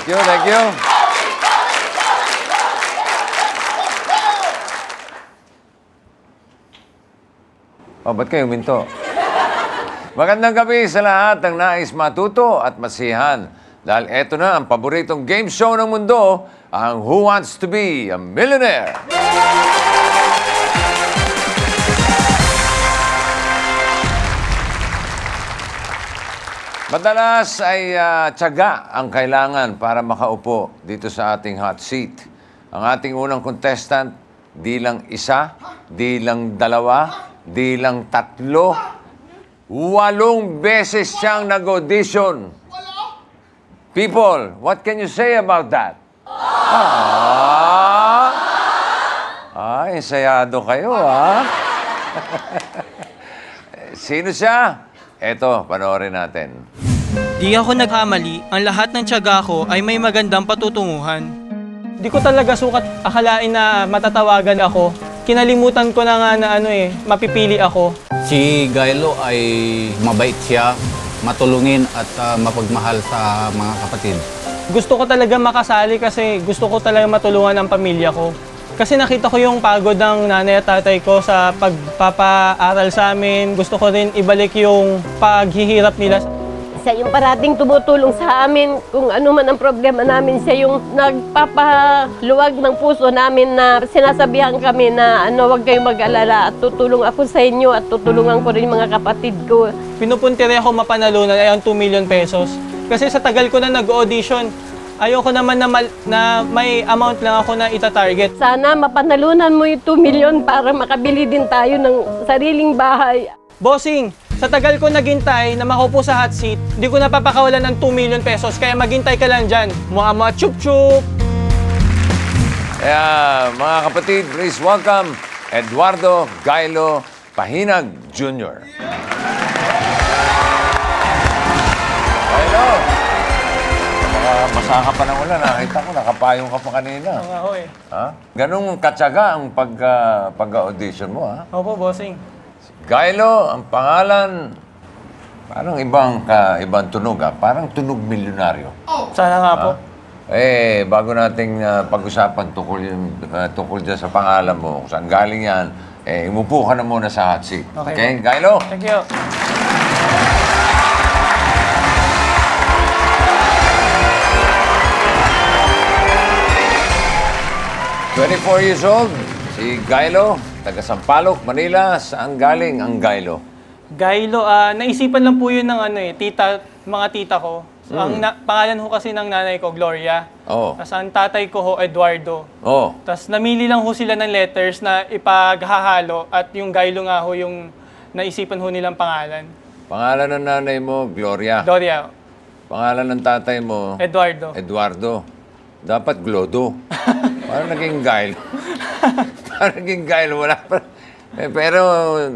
you, thank you. Oh, ba't kayo huminto? Magandang gabi sa lahat ng nais matuto at masihan. Dahil eto na ang paboritong game show ng mundo, ang Who Wants to Be a Millionaire? Madalas ay tiyaga ang kailangan para makaupo dito sa ating hot seat. Ang ating unang contestant, di lang isa, di lang dalawa, di lang tatlo, 8 beses siyang nag-audition. People, what can you say about that? Ensayado kayo, ha? Sino siya? Eto, panoorin natin. Di ako nagkamali, ang lahat ng tiyaga ko ay may magandang patutunguhan. Di ko talaga sukat akalain na matatawagan ako. Kinalimutan ko na nga na mapipili ako. Si Gailo ay mabait siya, matulungin at mapagmahal sa mga kapatid. Gusto ko talaga makasali kasi gusto ko talaga matulungan ang pamilya ko. Kasi nakita ko yung pagod ng nanay at tatay ko sa pagpapaaral sa amin. Gusto ko rin ibalik yung paghihirap nila. Siya yung parating tumutulong sa amin. Kung ano man ang problema namin, siya yung nagpapaluwag ng puso namin na sinasabihan kami na huwag kayong mag-alala at tutulong ako sa inyo at tutulungan ko rin yung mga kapatid ko. Pinupuntiri ako mapanalunan ay ang 2 million pesos. Kasi sa tagal ko na nag-audition, ayoko naman na may amount lang ako na ita-target. Sana mapanalunan mo yung 2 million para makabili din tayo ng sariling bahay. Bossing, sa tagal ko naghintay na makaupo sa hot seat, di ko napapakawalan ng 2 million pesos, kaya maghintay ka lang dyan. Mga chup-chup! Kaya, mga kapatid, please welcome Eduardo Gailo Pahinag Jr. Gailo! Basa ka pa ng ulan. Nakita ko, nakapayong ka pa kanina. Oo nga ho eh. Ha? Ganong katsaga ang pag-audition mo, ha? Opo, bossing. Gailo, ang pangalan, parang ibang tunog, ha? Parang tunog milyonaryo. Sana nga po. Bago nating pag-usapan tungkol dyan sa pangalan mo, kung saan galing yan, umupo ka na muna sa hot seat. Okay, Gailo? Thank you. "24 years old, si Gailo, taga Sampaloc, Manila. Saan galing ang Gailo?" Gailo, naisipan lang po yun ng mga tita ko. Ang pangalan ho kasi ng nanay ko, Gloria. Oo. Tapos ang tatay ko ho, Eduardo. Oh. Tapos namili lang ho sila ng letters na ipaghahalo at yung Gailo nga ho yung naisipan ho nilang pangalan. Pangalan ng nanay mo, Gloria. Gloria, Pangalan ng tatay mo, Eduardo. Eduardo. Dapat Glodo. Parang naging Gailo. Parang naging Gailo. Wala pa. Pero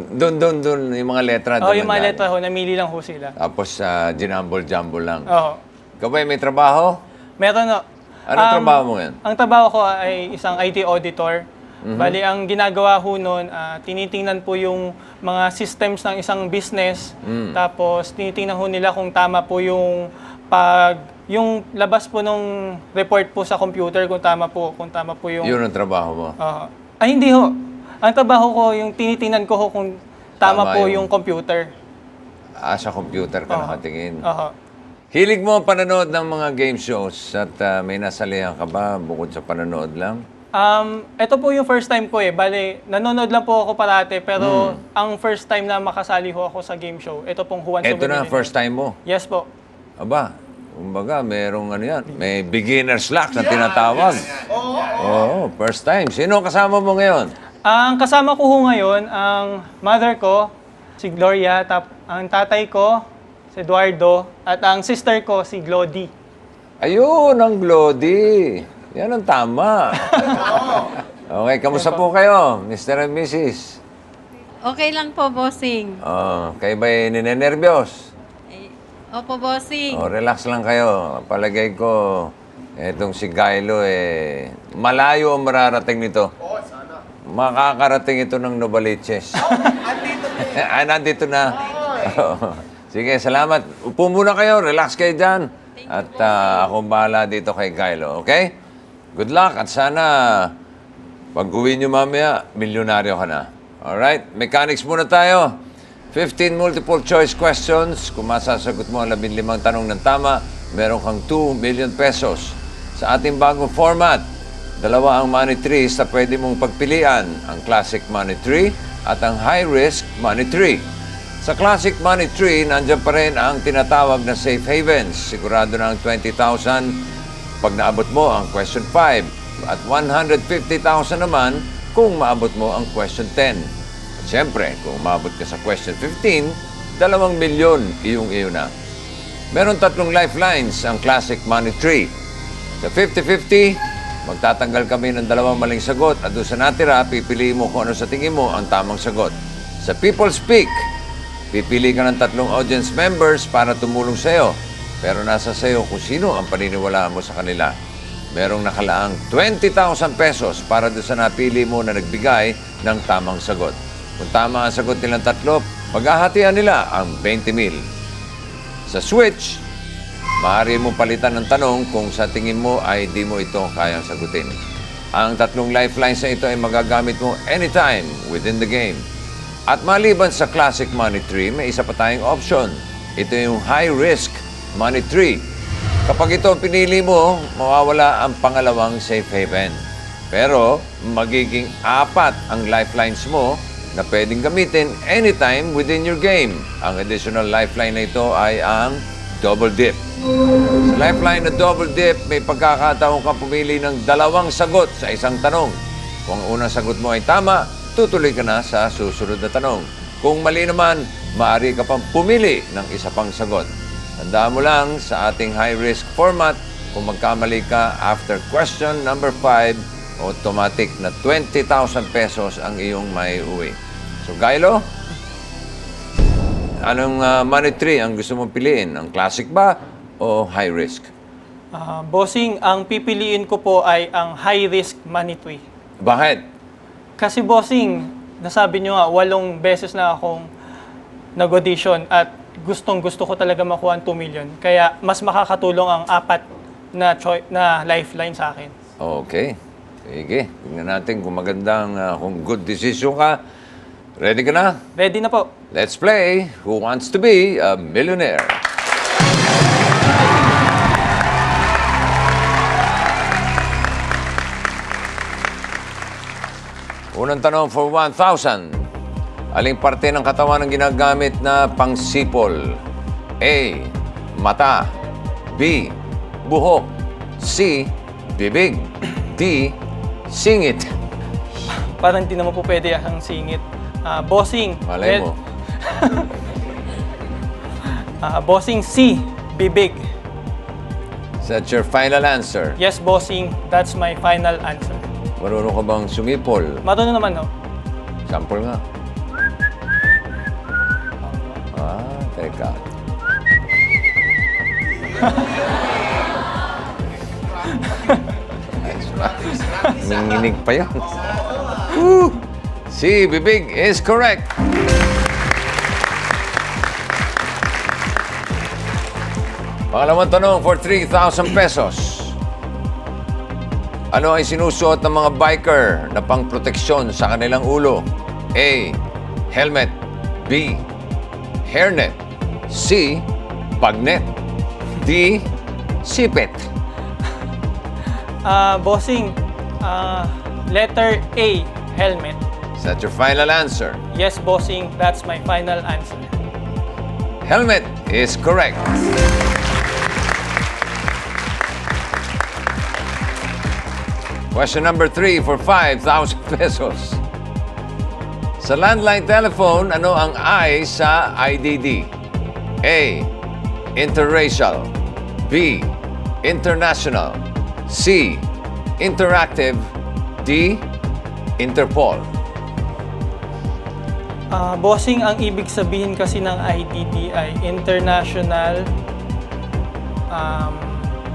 doon yung mga letra. Oo, doon yung mga nanggaling. letra ho, namili lang ho sila. Tapos ginambol-jambol lang. Oo. Ikaw ba may trabaho? Meron no. Anong trabaho mo yan? Ang trabaho ko ay isang IT auditor. Bali, ang ginagawa ho nun, tinitingnan po yung mga systems ng isang business. Tapos, tinitingnan ho nila kung tama po yung yung labas po ng report po sa computer, kung tama po yung... Yun ang trabaho mo. Ay, hindi ho. Ang trabaho ko, yung tinitingnan ko ho kung tama po yung computer. Sa computer ka nakatingin. Oo. Hilig mo ang panonood ng mga game shows at may nasalihan ka ba bukod sa panonood lang? Ito po yung first time ko eh. Bale, nanonood lang po ako parate, pero ang first time na makasali ho ako sa game show, ito pong Who Wants to Be Ito na, Millionaire. first time mo. Yes po. Aba, kumbaga, merong yan. May beginner's luck na tinatawag. Oo, first time. Sino ang kasama mo ngayon? Ang kasama ko ho ngayon, ang mother ko, si Gloria, ang tatay ko, si Eduardo, at ang sister ko, si Glody. Ayun, ang Glody. Yan ang tama. Okay, kamusta po kayo, Mr. and Mrs.? Okay lang po, bossing. Kayo ba'y ninenervyos? Opo, bossing. Relax lang kayo. Palagay ko, etong si Gailo, malayo ang mararating nito. Oo, sana. Makakarating ito ng Novaliches. Nandito na. Sige, salamat. Upo muna kayo. Relax kayo dyan. At akong bahala dito kay Kylo, okay? Good luck at sana pag-uwi nyo mamaya, milyonaryo ka na. Alright? Mechanics muna tayo. 15 multiple choice questions. Kung masasagot mo ang 15 tanong ng tama, meron kang 2 million pesos. Sa ating bagong format, dalawa ang money trees na pwede mong pagpilian. Ang classic money tree at ang high risk money tree. Sa classic money tree, nandiyan pa rin ang tinatawag na safe havens. Sigurado na ang 20,000 pag naabot mo ang question 5. At 150,000 naman kung maabot mo ang question 10. At syempre, kung maabot ka sa question 15, 2 milyon iyong-iyo na. Meron 3 lifelines ang classic money tree. Sa 50-50, magtatanggal kami ng 2 maling sagot at doon sa natira, pipiliin mo kung ano sa tingin mo ang tamang sagot. Sa People Speak, pipili ka ng 3 audience members para tumulong sa iyo. Pero nasa sa iyo kung sino ang paniniwalaan mo sa kanila. Merong nakalaang 20,000 pesos para doon sa napili mo na nagbigay ng tamang sagot. Kung tama ang sagot nilang 3, maghahatian nila ang 20,000. Sa Switch, maaari mo palitan ng tanong kung sa tingin mo ay di mo ito kayang sagutin. Ang 3 lifelines na ito ay magagamit mo anytime within the game. At maliban sa Classic Money Tree, may isa pa tayong option. Ito yung High Risk Money Tree. Kapag ito ang pinili mo, mawawala ang pangalawang safe haven. Pero magiging 4 ang lifelines mo na pwedeng gamitin anytime within your game. Ang additional lifeline na ito ay ang Double Dip. Sa lifeline na Double Dip, may pagkakataon kang pumili ng 2 sagot sa isang tanong. Kung ang unang sagot mo ay tama, tutuloy ka na sa susunod na tanong. Kung mali naman, maaari ka pang pumili ng isa pang sagot. Tandaan mo lang sa ating high-risk format, kung magkamali ka after question number 5, automatic na 20,000 pesos ang iyong may uwi. So, Kylo, anong money tree ang gusto mong piliin? Ang classic ba o high-risk? Bossing, ang pipiliin ko po ay ang high risk money tree. Bakit? Kasi bossing, nasabi nyo nga, 8 beses na akong nag-audition at gustong-gusto ko talaga makuha ang 2 million. Kaya mas makakatulong ang 4 na lifeline sa akin. Okay. Sige. Tingnan natin kung magandang, kung good decision ka. Ready ka na? Ready na po. Let's play Who Wants to Be a Millionaire? Unang tanong for 1,000. Aling parte ng katawan ang ginagamit na pangsipol? A. Mata. B. Buhok. C. Bibig. D. Singit. Parang di naman po pwede ang singit. Bossing. Malay mo. Bossing C. Bibig. Is that your final answer? Yes, bossing. That's my final answer. Marunong ka bang sumipol? Marunong naman, no? Sample nga. Teka. Nanginig pa yan. Woo! Si Bibig is correct. Pangalawang tanong for 3,000 pesos. Ano ay sinusuot ng mga biker na pangproteksyon sa kanilang ulo? A. Helmet. B. Hairnet. C. Bagnet. D. Sipit. Bossing, letter A, helmet. Is that your final answer? Yes, bossing, that's my final answer. Helmet is correct. Question number 3 for 5,000 pesos. Sa landline telephone, ano ang I sa IDD? A. Interracial. B. International. C. Interactive. D. Interpol. Bossing, ang ibig sabihin kasi ng IDD ay International...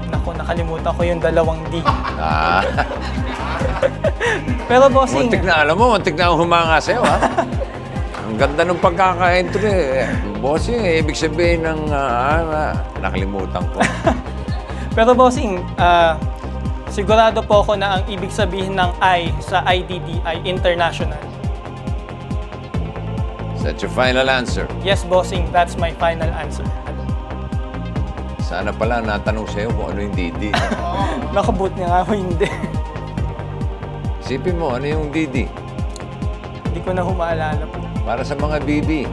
Naku, nakalimutan ko yung 2 D. Ah, Pero bossing, muntik na alam mo, muntik na humanga sa'yo, ha? Ang ganda ng pagkaka-entry. Bossing, ibig sabihin ng... nakalimutan ko. Pero bossing, sigurado po ako na ang ibig sabihin ng I sa IDD ay international. Is that your final answer? Yes, bossing, that's my final answer. Sana pala natanong sa'yo kung ano yung DD. Nakabut niya nga ako hindi. Isipin mo, ano yung DD? Hindi ko na humaalala po. Para sa mga BB.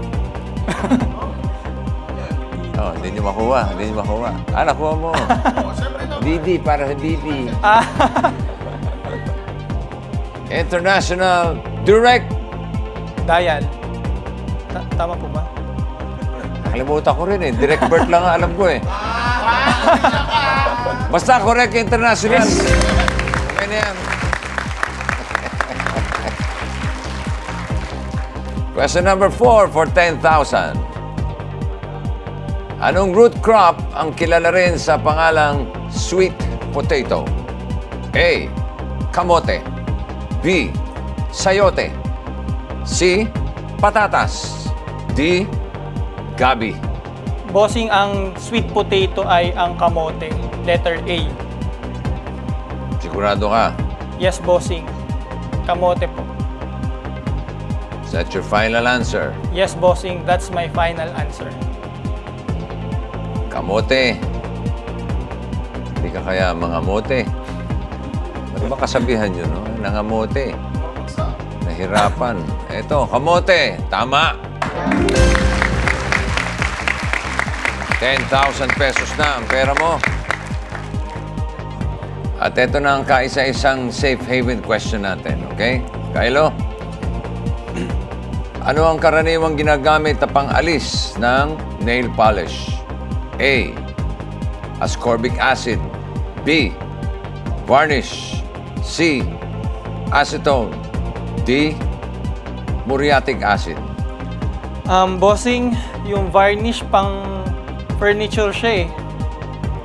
Oh, hindi nyo makuha. Hindi nyo makuha. Nakuha mo. DD, para sa DD. International Direct. Dial. Tama po ba? Nakalimutan ko rin eh. Direct birth lang ang alam ko eh. Basta correct international. Okay na yan. Question number 4 for 10,000. Anong root crop ang kilala rin sa pangalang sweet potato? A. Kamote. B. Sayote. C. Patatas. D. Gabi. Bossing, ang sweet potato ay ang kamote. Letter A. Sigurado ka? Yes, bossing. Kamote po. Is that your final answer? Yes, bossing, that's my final answer. Kamote. Hindi ka kaya mga mote. Ano ba kasabihan yun, no? Nangamote. Nahirapan. Eto, kamote. Tama. 10,000 pesos na ang pera mo. At eto na ang kaisa-isang safe haven question natin, okay? Kylo? Ano ang karaniwang ginagamit na pang-alis ng nail polish? A. Ascorbic acid. B. Varnish. C. Acetone. D. Muriatic acid. Bossing, yung varnish pang furniture siya eh.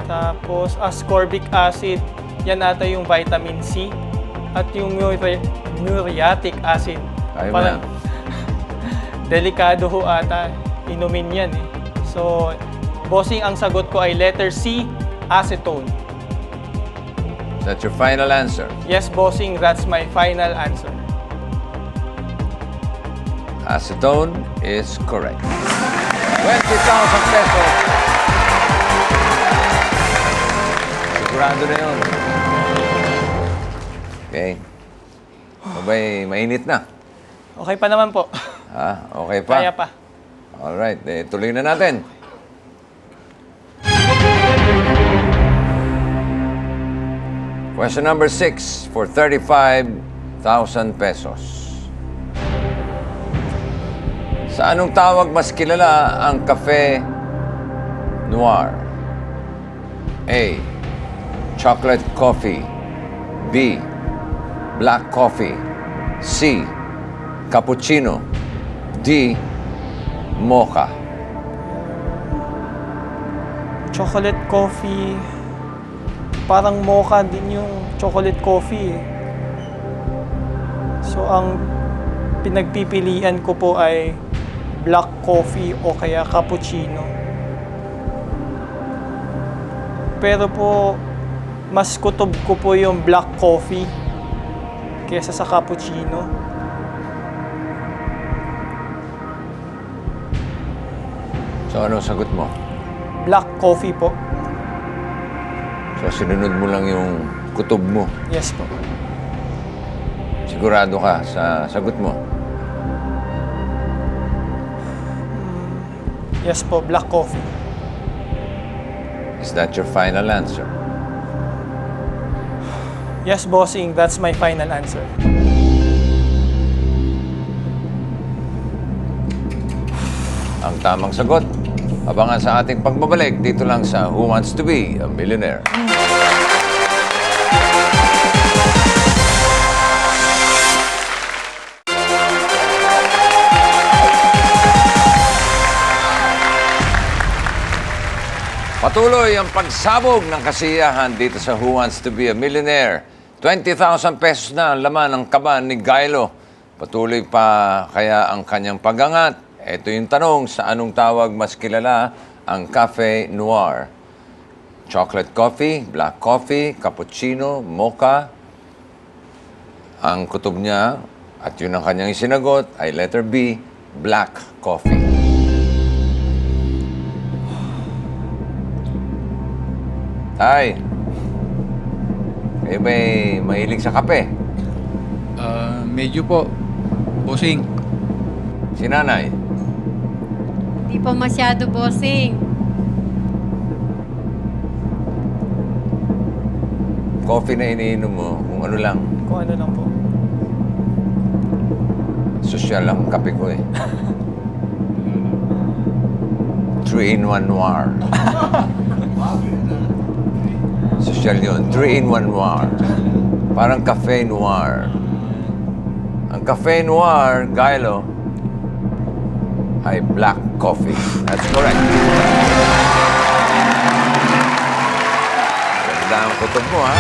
Tapos ascorbic acid, yan ata yung vitamin C. At yung muriatic acid. Ayaw Parang mo delikado ho ata inumin yan eh. So, bossing, ang sagot ko ay letter C, acetone. Is that your final answer? Yes, bossing, that's my final answer. Acetone is correct. 20,000 pesos. Sigurado na yun. Okay. Abay, mainit na. Okay pa naman po. Okay pa? Kaya pa. Alright, tuloy na natin. Question number 6 for 35,000 pesos. Sa anong tawag mas kilala ang cafe noir? A. Chocolate coffee. B. Black coffee. C. Cappuccino. D. Mocha. Chocolate coffee. Parang mocha din yung chocolate coffee eh. So, ang pinagpipilian ko po ay black coffee o kaya cappuccino. Pero po, mas kutob ko po yung black coffee kaysa sa cappuccino. So, anong sagot mo? Black coffee po. So, sinunod mo lang yung kutob mo. Yes po. Sigurado ka sa sagot mo? Yes po, black coffee. Is that your final answer? Yes, bossing, that's my final answer. Ang tamang sagot, abangan sa ating pagbabalik dito lang sa Who Wants to Be a Millionaire? Patuloy ang pagsabog ng kasiyahan dito sa Who Wants to Be a Millionaire. 20,000 pesos na ang laman ng kaban ni Gylo. Patuloy pa kaya ang kanyang pagangat? Ito yung tanong, sa anong tawag mas kilala ang Cafe Noir? Chocolate coffee, black coffee, cappuccino, mocha. Ang kutob niya, at yun ang kanyang sinagot, ay letter B, black coffee. Tay, kayo ba'y mahilig sa kape? Medyo po, bossing. Si nanay? Hindi po masyado, bossing. Coffee na iniinom mo, kung ano lang. Kung ano lang po. Sosyal lang ang kape ko eh. 3-in-1 noir. Sosyal yun. 3-in-1 noir. Parang cafe noir. Ang cafe noir, Gilo, ay black coffee. That's correct. Ganda ang kutob mo, ha?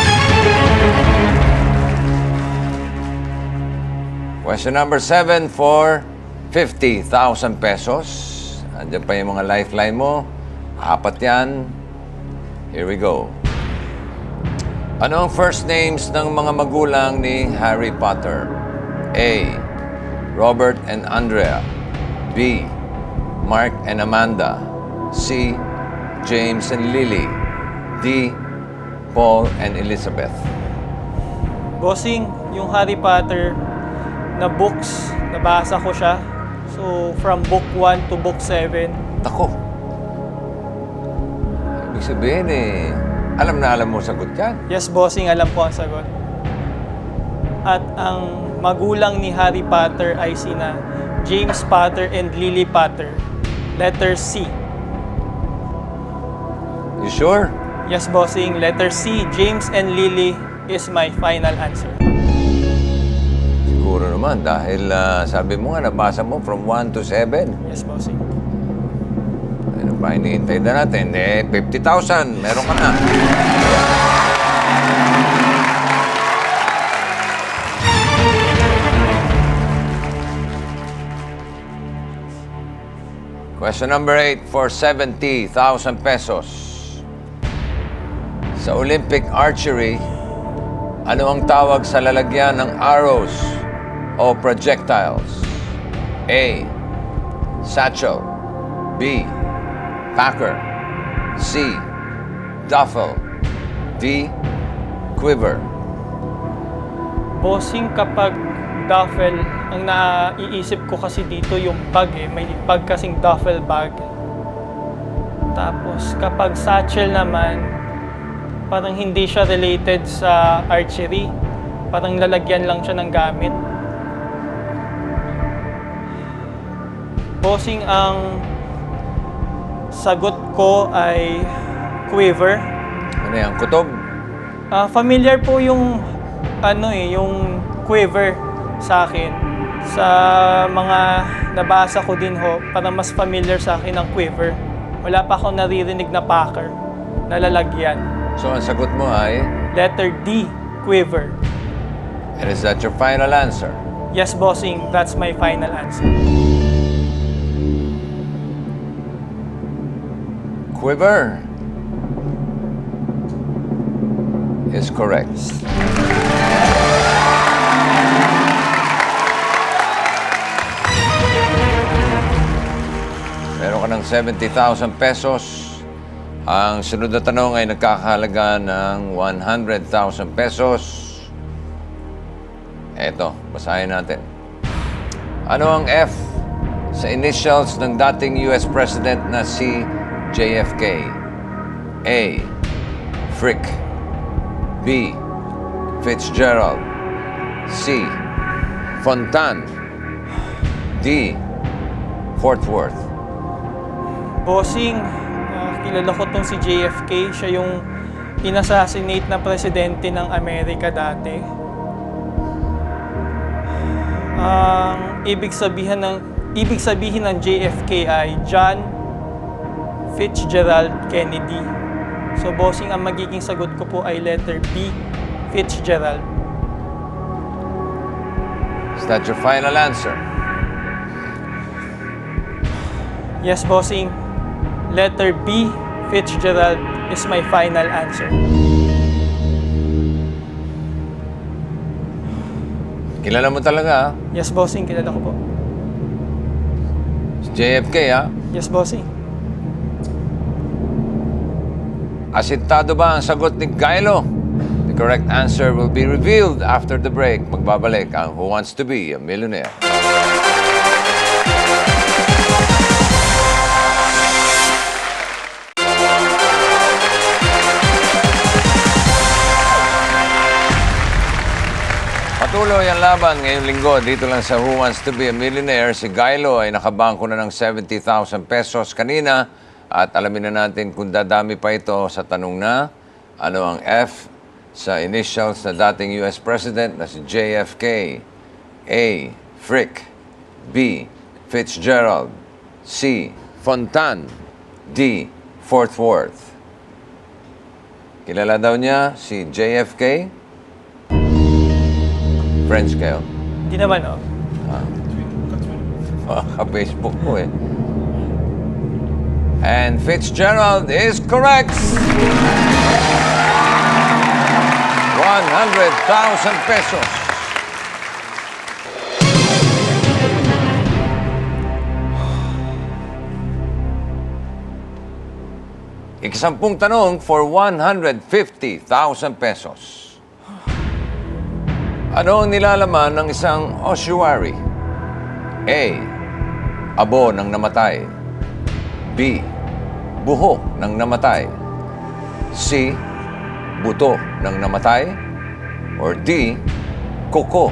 Question number 7 for 50,000 pesos. Andiyan pa yung mga lifeline mo. 4 yan. Here we go. Ano ang first names ng mga magulang ni Harry Potter? A. Robert and Andrea. B. Mark and Amanda. C. James and Lily. D. Paul and Elizabeth. Bossing, yung Harry Potter na books, nabasa ko siya. So, from book 1 to book 7. Ako. Ibig sabihin alam na alam mo sagot yan. Yes, bossing, alam ko ang sagot. At ang magulang ni Harry Potter ay sina James Potter and Lily Potter. Letter C. You sure? Yes, bossing. Letter C, James and Lily is my final answer. Siguro naman dahil sabi mo nga nabasa mo from 1 to 7. Yes, bossing. Ano pa hinihintay na natin? 50,000. Meron ka na. Question number 8 for 70,000 pesos. Sa Olympic archery, ano ang tawag sa lalagyan ng arrows o projectiles? A. Satchel. B. Packer. C. Duffel. D. Quiver. Bossing, kapag duffel, ang naiisip ko kasi dito yung bag eh. May bag kasing duffel bag. Tapos kapag satchel naman, parang hindi siya related sa archery. Parang lalagyan lang siya ng gamit. Bossing, ang sagot ko ay quiver. Ano yan? Kutob? Familiar po yung yung quiver sa akin. Sa mga nabasa ko din ho, parang mas familiar sa akin ang quiver. Wala pa akong naririnig na packer na lalagyan. So, ang sagot mo ay, Letter D, quiver. and is that your final answer? Yes, bossing, that's my final answer. Quiver is correct. Meron ka ng 70,000 pesos. Ang sunod na tanong ay nagkakahalaga ng 100,000 pesos. Eto, basahin natin. Ano ang F sa initials ng dating US President na si JFK? A. Frick. B. Fitzgerald. C. Fontan. D. Fort Worth. Bossing, kilala ko tong si JFK. Siya yung inassassinate na presidente ng Amerika dati. Ang ibig sabihin ng JFK ay John Fitzgerald Kennedy. So, bossing, ang magiging sagot ko po ay letter B, Fitzgerald. Is that your final answer? Yes, bossing. Letter B, Fitzgerald, is my final answer. Kilala mo talaga, ha? Yes, bossing. Kilala ko po. Si JFK, ha? Yes, bossing. Asintado ba ang sagot ni Gailo? The correct answer will be revealed after the break. Magbabalik ang Who Wants to Be a Millionaire. Patuloy ang laban ngayong linggo dito lang sa Who Wants to Be a Millionaire. Si Gailo ay nakabangko na ng 70,000 pesos kanina at alamin na natin kung dadami pa ito sa tanong na ano ang F sa initials na dating US President na si JFK. A. Frick. B. Fitzgerald. C. Fontan. D. Fort Worth. Kilala daw niya si JFK. Friends kayo? Hindi naman, oh. Ka-Facebook ko eh. And Fitzgerald is correct! 100,000 pesos. Ikasampung tanong for 150,000 pesos. Ano ang nilalaman ng isang ossuary? A. Abo ng namatay. B. Buhok ng namatay. C. Buto ng namatay. Or D. Kuko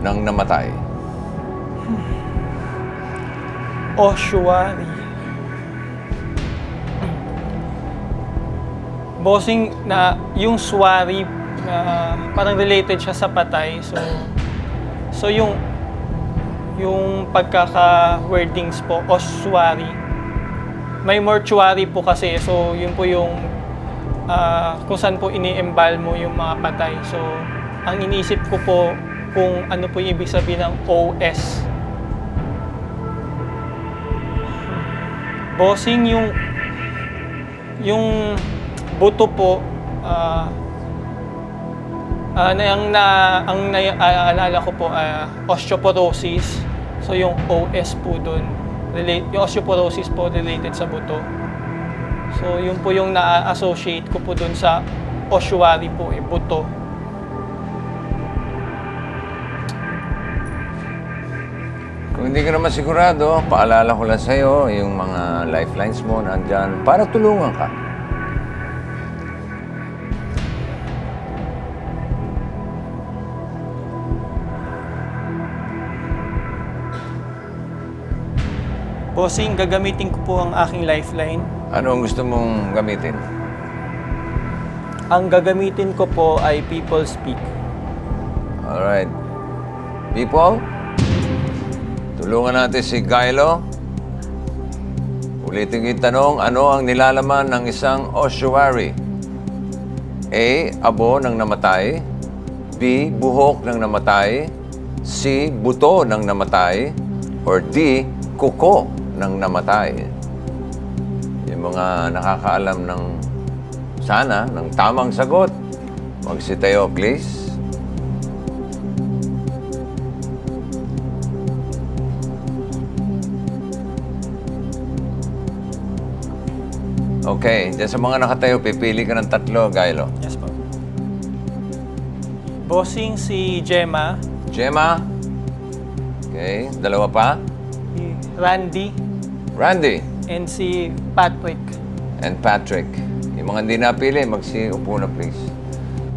ng namatay. Ossuary. Bossing, na yung swari na parang related siya sa patay. So yung pagkaka-wordings po, ossuary. May mortuary po kasi. So yun po yung kung saan po ini-embal mo yung mga patay. So ang iniisip ko po kung ano po yung ibig sabihin ng OS. Bossing, yung buto po, ang naalala ko po, osteoporosis. So yung OS po doon, yung osteoporosis po related sa buto. So yun po yung na-associate ko po doon sa ossuary po, buto. Kung hindi ka naman sigurado, paalala ko lang sa'yo, yung mga lifelines mo nandyan para tulungan ka. Bossing, gagamitin ko po ang aking lifeline. Ano ang gusto mong gamitin? Ang gagamitin ko po ay People Speak. Alright. People, tulungan natin si Gailo. Ulitin yung tanong, ano ang nilalaman ng isang ossuary? A. Abo ng namatay. B. Buhok ng namatay. C. Buto ng namatay. Or D. Kuko ng namatay. Yung mga nakakaalam ng tamang sagot, magsitayo please. Okay, dyan sa mga nakatayo, pipili ka ng tatlo, Gailo. Yes po. Bossing, si Gemma, Gemma. Okay, dalawa pa. si Randy, Randy and si Patrick. and Patrick. Yung mga hindi napili, magsiupo na please.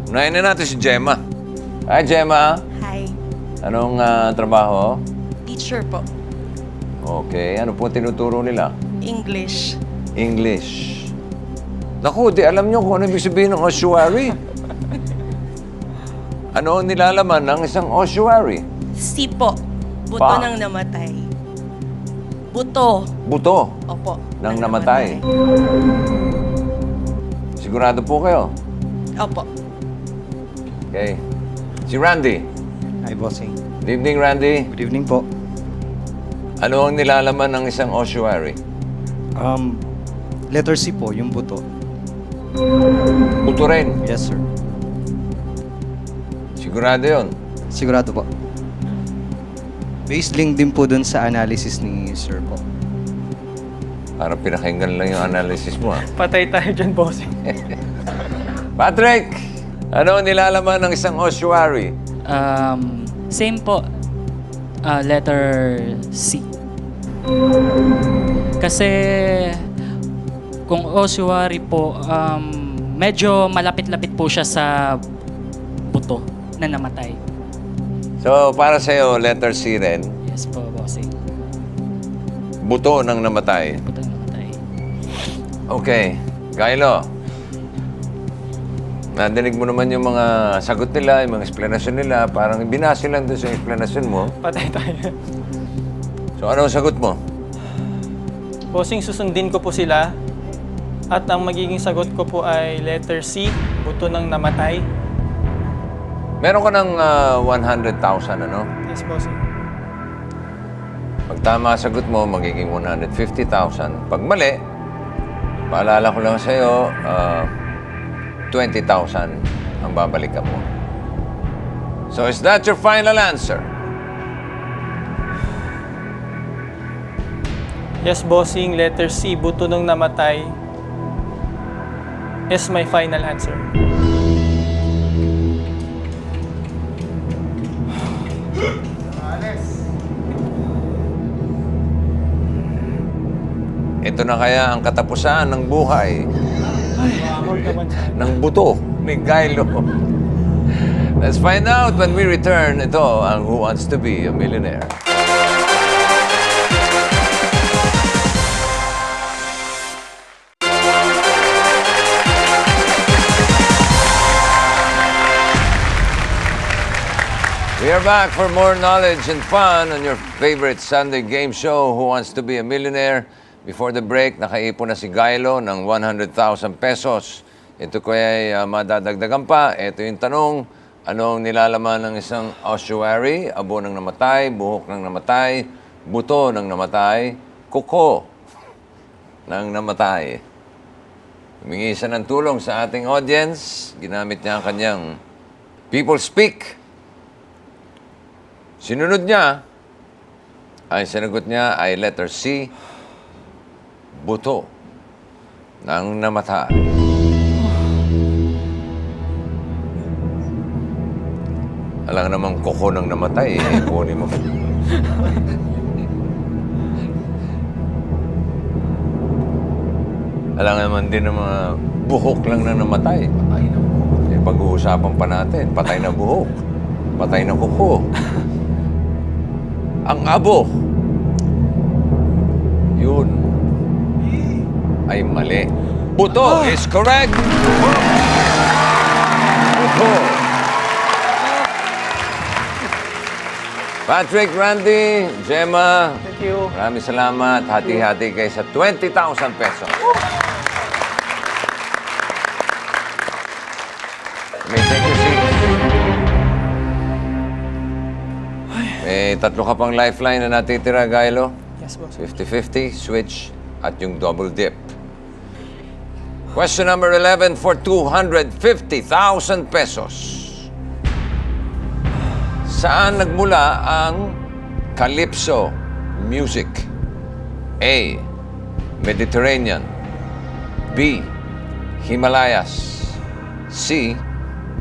Unahin na natin si Gemma. Hi, Gemma. Hi. Anong trabaho? Teacher po. Okay, ano po tinuturo nila? English. English. Naku, di alam nyo kung ano ibig sabihin ng ossuary. Ano ang nilalaman ng isang ossuary? Si po. Buto Pa. ng namatay. Buto. Buto Opo. ng namatay. Sigurado po kayo? Opo. Okay. Si Randy. Hi, bossing. Good evening, Randy. Good evening po. Ano ang nilalaman ng isang ossuary? Letter C po, yung buto. Buto rin. Yes, sir. Sigurado yun. Sigurado po. Based link din po dun sa analysis ni sir po. Parang pinakinggan lang yung analysis mo, Patay tayo dyan, bossing. Patrick! Ano ang nilalaman ng isang ossuary? Same po. Letter C. Kasi kung ossuary po, medyo malapit-lapit po siya sa buto na namatay. So, para sa'yo, letter C rin. Yes po, bossing. Buto ng namatay. Buto na namatay. Okay. Gailo. Nadinig mo naman yung mga sagot nila, yung mga explanation nila. Parang binase lang doon sa explanation mo. Patay tayo. So, ano ang sagot mo? Bossing, susundin ko po sila. At ang magiging sagot ko po ay letter C, buto ng namatay. Meron ka ng 100,000, ano? Yes, bossing. Pag tama ang sagot mo, magiging 150,000. Pag mali, paalala ko lang sa'yo, 20,000 ang babalikan mo. So, is that your final answer? Yes, bossing, letter C, buto ng namatay is my final answer. Ito na kaya ang katapusan ng buhay Huwag naman siya. ng buto ni Gailo. Let's find out when we return. Ito ang Who Wants to Be a Millionaire. We are back for more knowledge and fun on your favorite Sunday game show, Who Wants to Be a Millionaire? Before the break, nakaipon na si Gailo ng 100,000 pesos. Ito ko ay madadagdagan pa. Ito yung tanong, anong nilalaman ng isang ossuary? Abo ng namatay, buhok ng namatay, buto ng namatay, kuko ng namatay. Humingi siya ng tulong sa ating audience. Ginamit niya ang kanyang People Speak. Sinunod niya, ay sinagot niya ay letter C, buto ng namatay. Alam namang kuko ng namatay, kunin mo. Alam naman din ng mga buhok lang na namatay. Eh, pag-uusapan pa natin, patay na buhok, patay na kuko. Ang abo, yun, ay mali. Buto is correct. Buto. Patrick, Randy, Gemma, Thank you. maraming salamat. Hati-hati kayo sa 20,000 pesos. May take your seat. May tatlo ka pang lifeline na natitira, Gailo. Yes, boss. 50-50, switch, at yung double dip. Question number 11 for 250,000 pesos. Saan nagmula ang Calypso music? A. Mediterranean. B. Himalayas. C.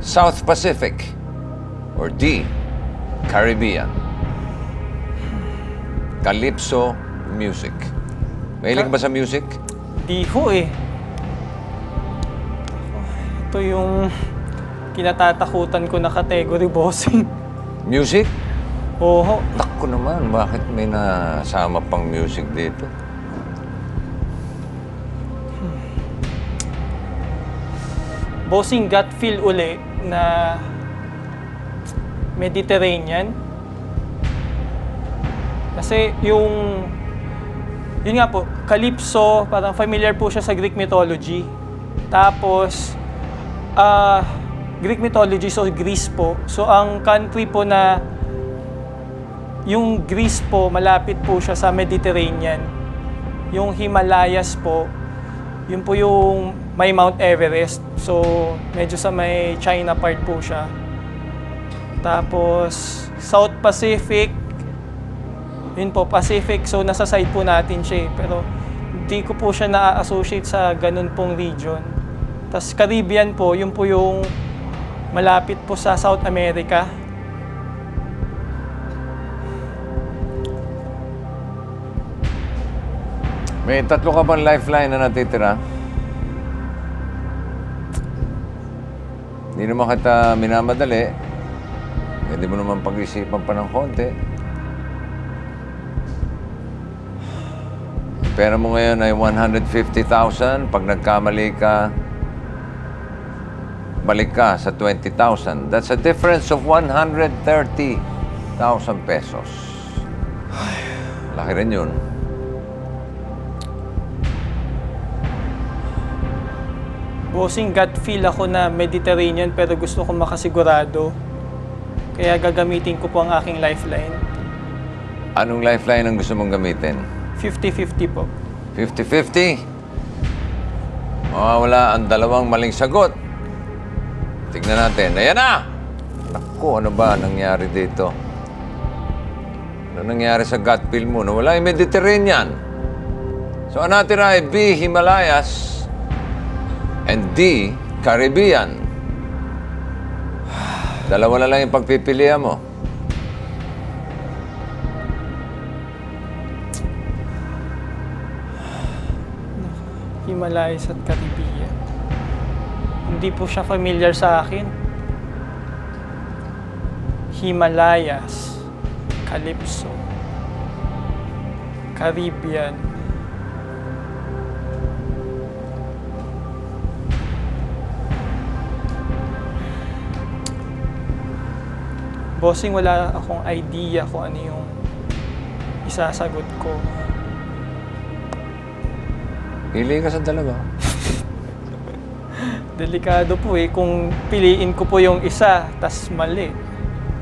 South Pacific. Or D. Caribbean. Calypso music. Mahilig ba sa music? Di ho eh. Ito yung kinatatakutan ko na category, bossing. Music? Oo. Takko naman, bakit may nasama pang music dito? Bossing, gut feel uli na Mediterranean. Kasi yun nga po, Calypso, parang familiar po siya sa Greek mythology. Tapos, Greek mythology, so Greece po. So, ang country po na Yung Greece po, malapit po siya sa Mediterranean. Yung Himalayas po, yun po yung may Mount Everest. So, medyo sa may China part po siya. Tapos, South Pacific, yun po, Pacific. So, nasa side po natin siya eh. Pero, hindi ko po siya na-associate sa ganun pong region. Tapos, Caribbean po, yun po yung malapit po sa South America. May 3 ka bang lifeline na natitira? Hindi naman kita minamadali. Pwede mo naman pag-isipan pa ng konti. Ang pera mo ngayon ay 150,000. Pag nagkamali ka, balik ka sa 20,000. That's a difference of 130,000 pesos. Laki rin yun. Bossing, gut feel ako na Mediterranean pero gusto ko makasigurado. Kaya gagamitin ko po ang aking lifeline. Anong lifeline ang gusto mong gamitin? 50-50 po. 50-50. Mawawala ang 2 maling sagot. Tignan natin. Ayan na! Naku, ano ba nangyari dito? Ano nangyari sa gut feel mo? Nawala yung Mediterranean. So, ang natira ay B, Himalayas, and D, Caribbean. 2 na lang yung pagpipilian mo. Himalayas at Caribbean. Hindi po siya familiar sa akin. Himalayas, Calypso, Caribbean. Bossing, wala akong idea kung ano yung isasagot ko. Pili ka sa 2. Delikado po eh. Kung piliin ko po yung isa, tas mali.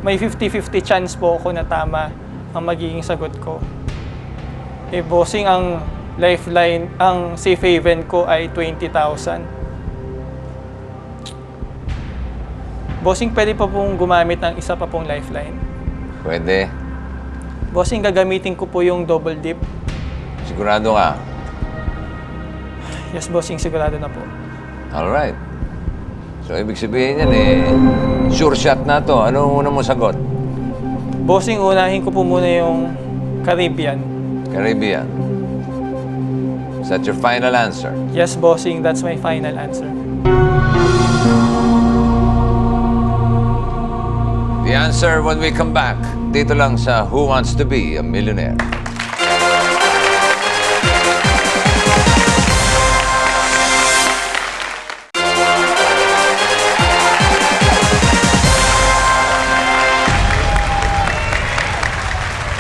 May 50-50 chance po ako na tama ang magiging sagot ko. Eh, bossing, ang lifeline, ang safe haven ko ay 20,000. Bossing, pwede pa pong gumamit ng isa pa pong lifeline. Pwede. Bossing, gagamitin ko po yung double dip. Sigurado ka? Yes, bossing, sigurado na po. Alright. So, ibig sabihin yan sure shot na to. Ano ang una mo sagot? Bossing, unahin ko po muna yung Caribbean. Caribbean. Is that your final answer? Yes, bossing, that's my final answer. The answer when we come back. Dito lang sa Who Wants to Be a Millionaire?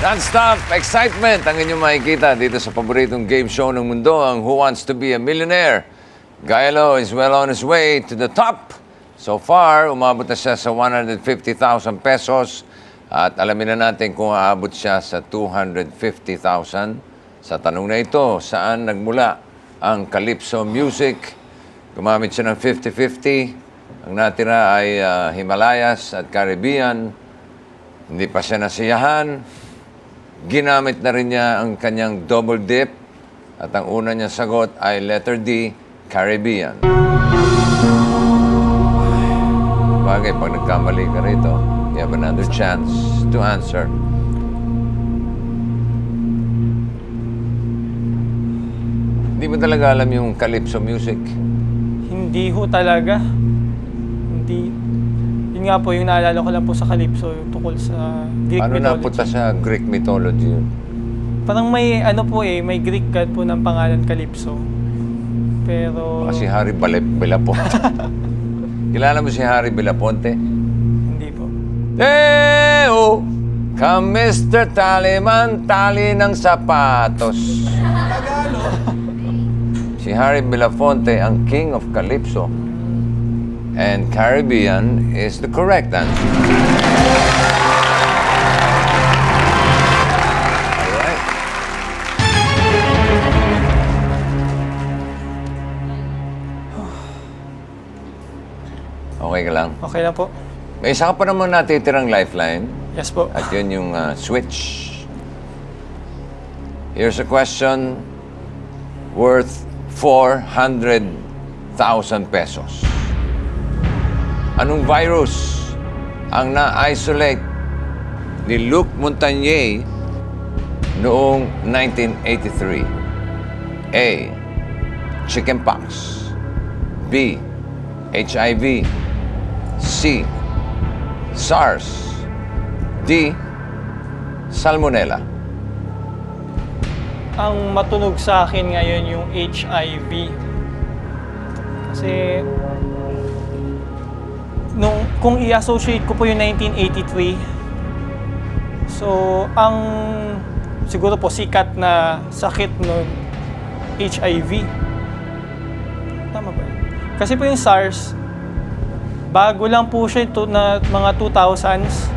Non-stop excitement ang inyong makikita dito sa paboritong game show ng mundo, ang Who Wants to Be a Millionaire. Gayalo is well on his way to the top. So far, umabot na siya sa 150,000 pesos at alamin na natin kung aabot siya sa 250,000. Sa tanong na ito, saan nagmula ang Calypso Music? Gumamit siya ng 50-50. Ang natira ay Himalayas at Caribbean. Hindi pa siya nasiyahan. Ginamit na rin niya ang kanyang double dip at ang una niyang sagot ay letter D, Caribbean. Bagay, pag nagkamali ka rito, you have another chance to answer. Hindi mo talaga alam yung Calypso music? Hindi ho talaga. Hindi. Yun nga po, yung naalala ko lang po sa Calypso, yung tungkol sa Greek Ano mythology. napunta sa Greek mythology yun? Parang may ano po eh, may Greek god po ng pangalan Calypso. Pero Baka si Harry Belafonte. Kilala mo si Harry Belafonte? hindi po. Teo! Come Mr. Taliman, tali ng sapatos. Si Harry Belafonte ang King of Calypso. And Caribbean is the correct answer. Okay ka lang? Okay na po. May isa ka pa naman natitirang lifeline. Yes po. At yun yung switch. Here's a question worth 400,000 pesos. Anong virus ang na-isolate ni Luc Montagnier noong 1983? A. Chickenpox. B. HIV. C. SARS. D. Salmonella. Ang matunog sa akin ngayon yung HIV. Kasi kung i-associate ko po yung 1983, so ang siguro po sikat na sakit nun, HIV. Tama ba yun? Kasi po yung SARS, bago lang po siya ito na mga 2000s.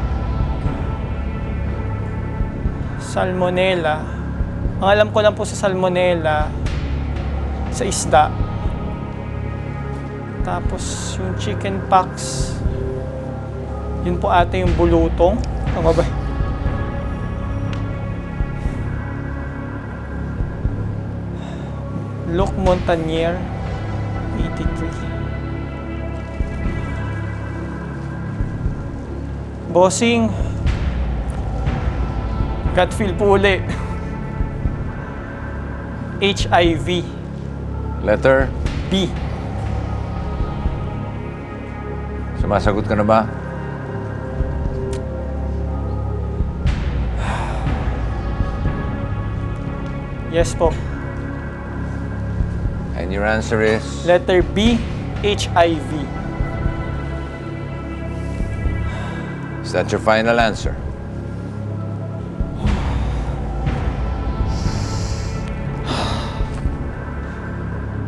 Salmonella. Ang alam ko lang po sa salmonella, sa isda. Tapos yung chickenpox, yun po ate yung bulutong. Tama ba? Luc Montagnier, 83. Bossing, gut feel po uli. HIV. Letter? B. Sumasagot ka na ba? Yes po. And your answer is? Letter B, HIV. Is that your final answer?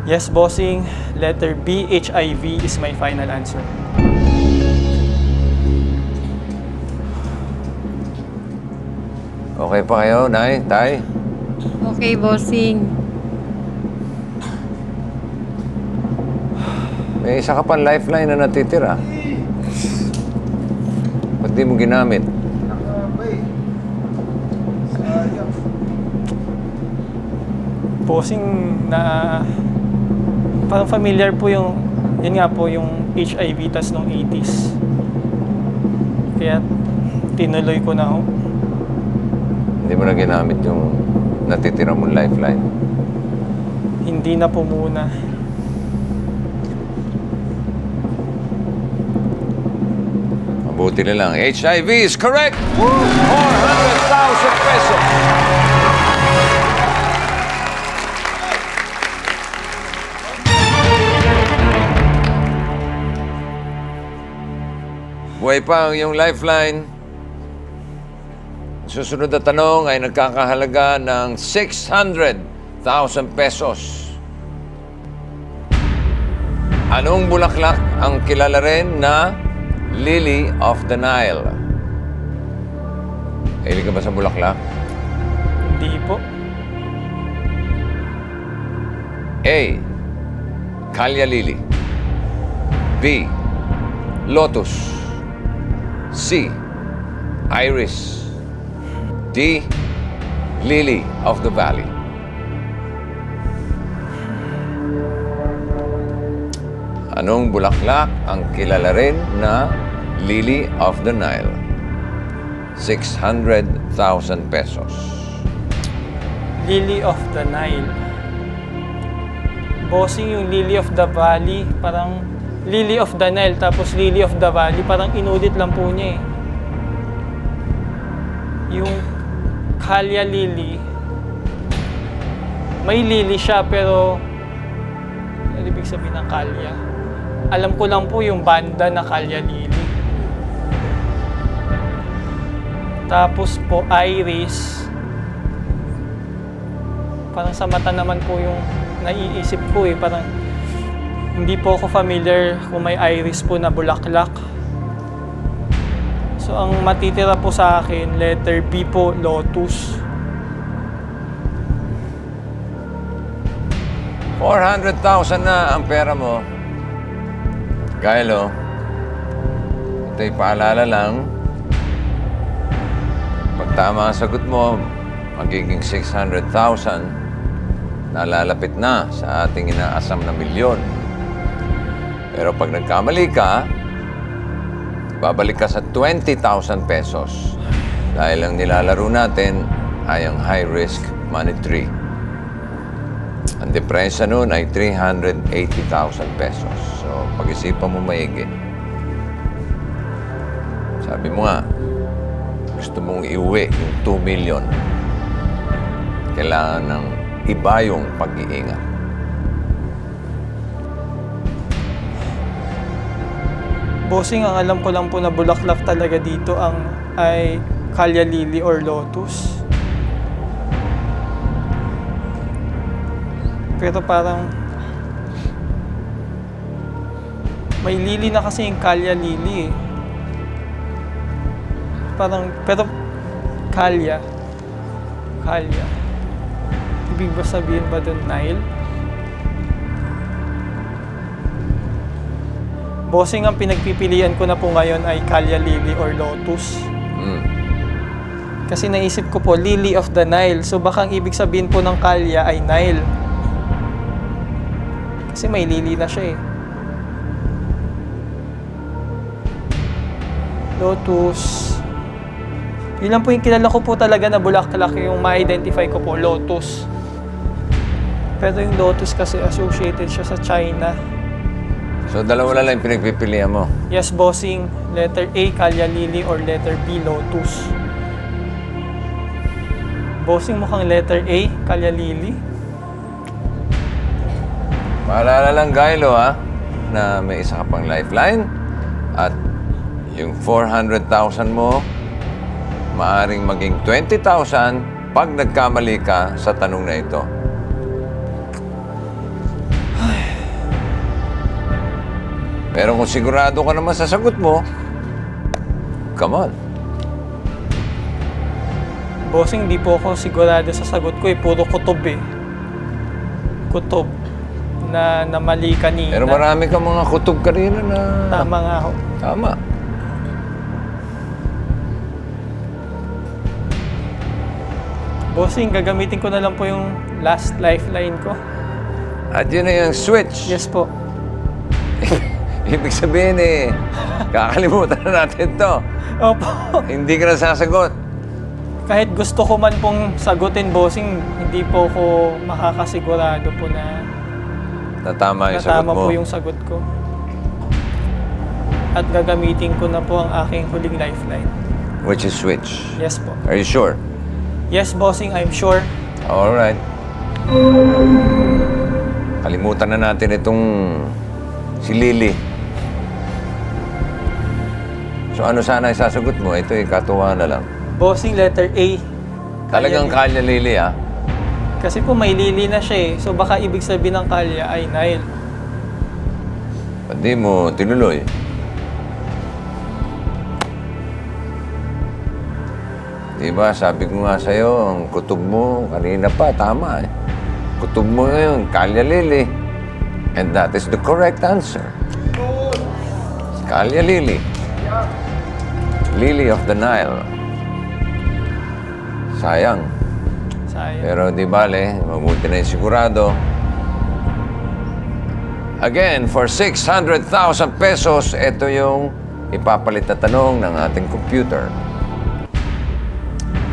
Yes, bossing. Letter B, HIV is my final answer. Okay pa kayo, Nay? Tay? Okay, bossing. May isa ka pang lifeline na natitira. Ba't di mo ginamit? Bossing na parang familiar po yung, yun nga po, yung HIV tas nung 80s. Kaya tinuloy ko na ho. Hindi mo na ginamit yung natitira mong lifeline. Hindi na po muna. Mabuti na lang. HIV is correct! 400,000 pesos! Buhay pa ang iyong lifeline. Susunod na tanong ay nagkakahalaga ng 600,000 pesos. Anong bulaklak ang kilala rin na Lily of the Nile? Hilig ka ba sa bulaklak? Hindi po. A. Calya lily. B. Lotus. C. Iris. D. Lily of the Valley. Anong bulaklak ang kilala rin na Lily of the Nile? 600,000 pesos. Lily of the Nile. Bossing yung Lily of the Valley, parang Lily of the Nile tapos Lily of the Valley, parang inulit lang po niya eh. Yung Calya Lily, may lily siya pero ano ibig sabihin ng Calya? Alam ko lang po yung banda na Calya Lily. Tapos po Iris, parang sa mata naman po yung naiisip ko eh, parang hindi po ako familiar kung may iris po na bulaklak. So ang matitira po sa akin, letter B po, lotus. 400,000 na ang pera mo. Kylo, ito'y paalala lang. Pag tama ang sagot mo, magiging 600,000 na lalapit na sa ating inaasam na milyon. Pero pag nagkamali ka, babalik ka sa 20,000 pesos. Dahil ang nilalaro natin ay ang high-risk money tree. Ang depresya nun ay 380,000 pesos. So, pag-isipan mo maigi. Sabi mo nga, gusto mong iuwi yung 2 million. Kailangan ng iba yung pag-iingat. Bossing, ang alam ko lang po na bulaklak talaga dito ay Calya Lily or Lotus. Pero parang may lili na kasi yung Calya Lily eh. Pero Calya. Ibig ba sabihin ba doon Nile? Bossing, ang pinagpipilian ko na po ngayon ay Calya Lily or Lotus. Kasi naisip ko po, Lily of the Nile. So baka ang ibig sabihin po ng Calya ay Nile. Kasi may lili na siya eh. Lotus. Yun lang po yung kilala ko po talaga na bulaklak, yung ma-identify ko po, Lotus. Pero yung Lotus kasi associated siya sa China. So, dalawa na lang yung pinagpipilian mo. Yes, bossing. Letter A, Calya Lily, or letter B, Lotus. Bossing, mukhang letter A, Calya Lily. Paalala lang, Gylo, ha, na may isa ka pang lifeline at yung 400,000 mo maaring maging 20,000 pag nagkamali ka sa tanong na ito. Pero kung sigurado ka naman sa sagot mo, come on. Bossing, di po ako sigurado sa sagot ko eh. Puro kutob eh. Kutob na mali kanina. Pero marami kang mga kutob kanina na... Tama nga ho. Tama. Bossing, gagamitin ko na lang po yung last lifeline ko. At yun na yung switch. Yes po. Ibig sabihin eh, kakalimutan na natin to. Opo. Hindi ka na sasagot. Kahit gusto ko man pong sagutin, bossing, hindi po ko makakasigurado po na Natama yung sagot natama mo. po yung sagot ko. At gagamitin ko na po ang aking huling lifeline. Which is switch. Yes po. Are you sure? Yes, bossing, I'm sure. Alright. Kalimutan na natin itong si Lily. So ano sana isasagot mo? Ito katuwa na lang. Bossing, letter A. Talagang Calya Lily, ah. Kasi po may lili na siya eh. So baka ibig sabihin ng Calya ay Nile. Hindi mo tinuloy. Diba, sabi ko nga sa'yo, ang kutob mo, kanina pa, tama eh. Kutob mo ngayon, Calya Lily. And that is the correct answer. Calya Lily. Lily of the Nile. Sayang. Sayang. Pero di bale, mabuti na yung sigurado. Again, for 600,000 pesos, ito yung ipapalit na tanong ng ating computer.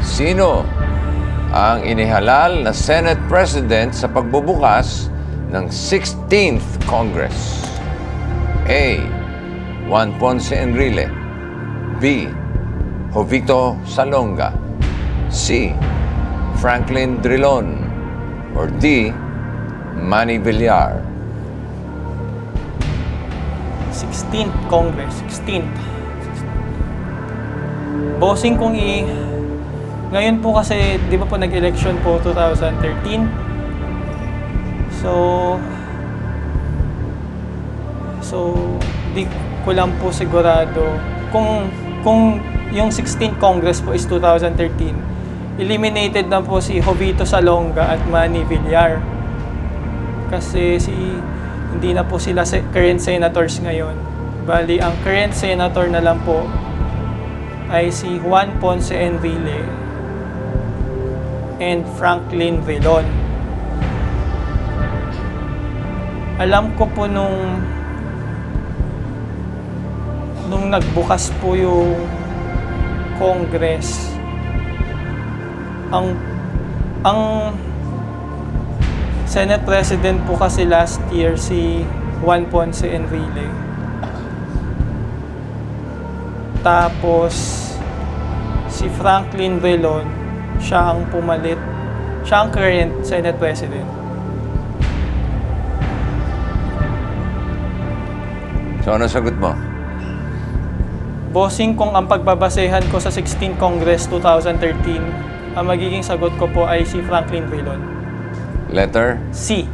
Sino ang inihalal na Senate President sa pagbubukas ng 16th Congress? A. Juan Ponce Enrile. B. Jovito Salonga. C. Franklin Drilon. Or D. Manny Villar. 16th Congress. 16th. Bossing kung ngayon po kasi, di ba po nag-election po 2013? So, di ko lang po sigurado kung yung 16th Congress po is 2013, eliminated na po si Jovito Salonga at Manny Villar. Kasi hindi na po sila current senators ngayon. Bali, ang current senator na lang po ay si Juan Ponce Enrile and Franklin Vilon. Alam ko po nung nagbukas po yung Congress, ang Senate President po kasi last year si Juan Ponce Enrile. Tapos si Franklin Vilon, siya ang pumalit. Siya ang current Senate President. So, ano sagot mo? Bossing, kung ang pagbabasehan ko sa 16th Congress 2013, ang magiging sagot ko po ay si Franklin Vilon. Letter? C.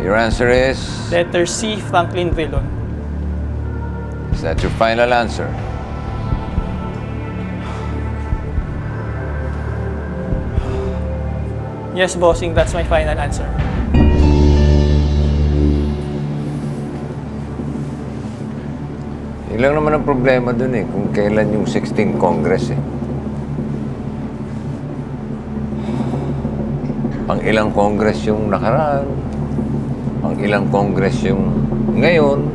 Your answer is? Letter C, Franklin Vilon. Is that your final answer? Yes, bossing, that's my final answer. Yun lang naman ang problema dun eh, kung kailan yung 16th Congress eh. Pang ilang Congress yung nakaraan, pang ilang Congress yung ngayon.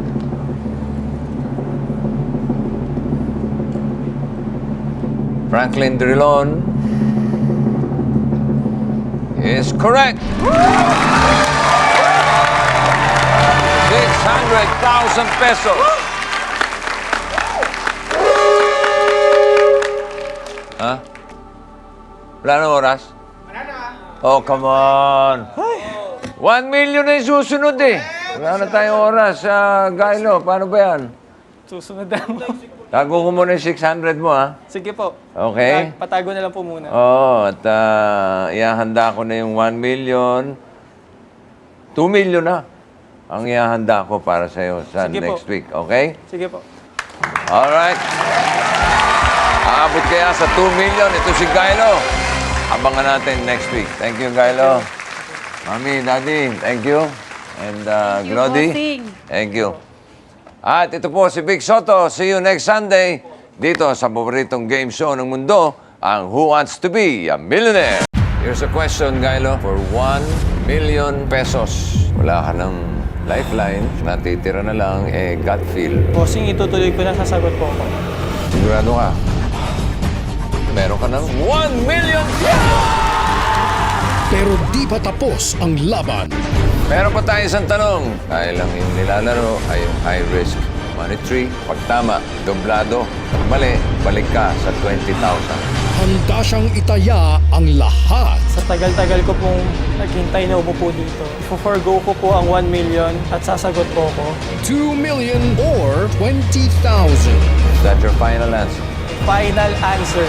Franklin Drilon is correct. 600,000 pesos. Ha? Wala na oras? Wala na. Oh, come on. 1 million na yung susunod eh. Wala na tayong oras. Gailo, paano ba yan? Susunod na. Tago ko muna yung 600 mo, ha? Sige po. Okay? Patago na lang po muna. Oo, at ihahanda ko na yung 1 million. 2 million na ang ihahanda ko para sa'yo sa Sige po. next week. Okay? Sige po. Alright. Aabot kaya sa 2 million. Ito si Gailo. Abangan natin next week. Thank you, Gailo. Mami, Daddy, thank you. And Glody, bossing. thank you. At ito po si Big Soto. See you next Sunday dito sa paboritong game show ng mundo, ang Who Wants to Be a Millionaire? Here's a question, Gailo. For 1 million pesos, wala ka ng lifeline, natitira na lang, gut feel. Bossing, itutuloy ko na sa sagot po ako. Sigurado ka? Meron ka ng 1 million! Pero di pa tapos ang laban. Meron pa tayo isang tanong. Dahil lang yung nilalaro ay yung high risk money tree. Pag tama, doblado. Pag mali, balik ka sa 20,000. Handa siyang itaya ang lahat. Sa tagal-tagal ko pong naghintay na umupo dito, forgo ko po ang 1 million at sasagot po ko. 2 million or 20,000. Is that your final answer? Final answer.